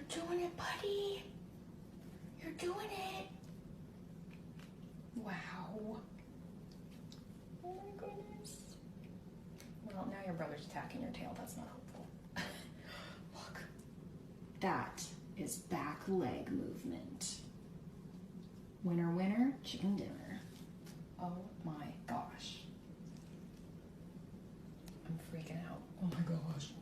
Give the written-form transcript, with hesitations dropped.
doing it, buddy. You're doing it. Wow. Oh my goodness. Well, now your brother's attacking your tail. That's not helpful. Look. That is back leg movement. Winner, winner, chicken dinner. Oh my gosh. I'm freaking out. Oh my gosh.